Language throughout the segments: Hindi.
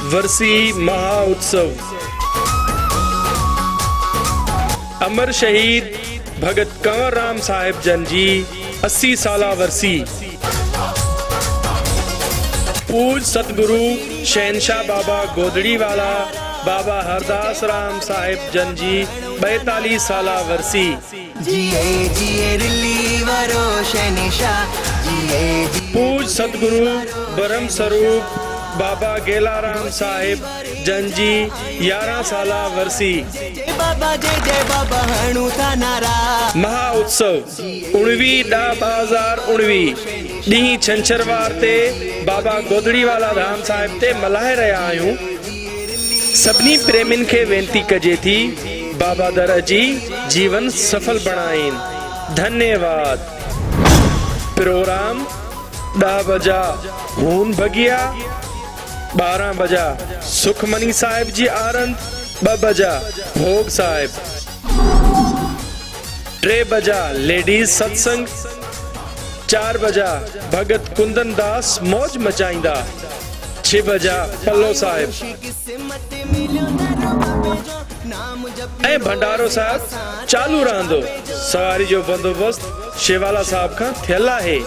वर्सी महा उत्सव। अमर शहीद भगत कंवर राम साहिब जन जी 80 साला वर्सी। पूज सतगुरु शहनशाह बाबा गोदड़ी वाला बाबा हरदास राम साहिब जन जी 42 साला वर्सी। पूज सतगुरु ब्रह्म स्वरूप बाबा गेला राम साहिब जन जी 11 साला वर्सी। महा उत्सव 19/10/2019 ॾींहुं छंछरवार ते बाबा गोदड़ी वाला धाम साहिब ते मल्हाए रहिया आहियूं। सभिनी प्रेमियुनि खे वेनती कजे थी बाबा दर अची जीवन सफल बणाइनि। धन्यवाद। प्रोग्राम 10 बजा हून भगिया, 12 बजा सुखमनी साहिब जी आरंद, 2 बजा भोग साहिब, 3 बजा लेडीज सत्संग, 4 बजा भगत कुंदन दास मौज मचाईंदा, 6 बजा पल्लो साहिब ऐं भंडारो साहिब चालू रहंदो। सवारी जो बंदोबस्त शेवाला साहब खां थियल आहे।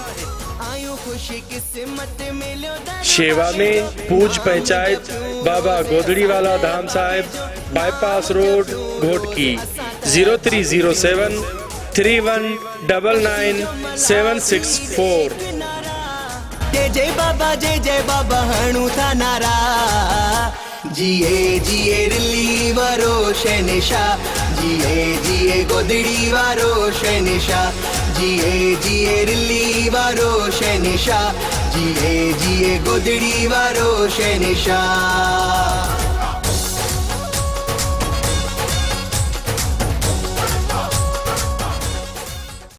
शेवा में पूज पंचायत बाबा गोदड़ी वाला धाम साहिब, बाईपास रोड, घोटकी। 0307 3199 764। जय बाबा हणू था नारा। जिए रिली वारो शहनशाह, जिए गोदड़ी वारो शहनशाह, जिए रिली वारो शहनशाह, जिए गोदड़ी वारो शहनशाह।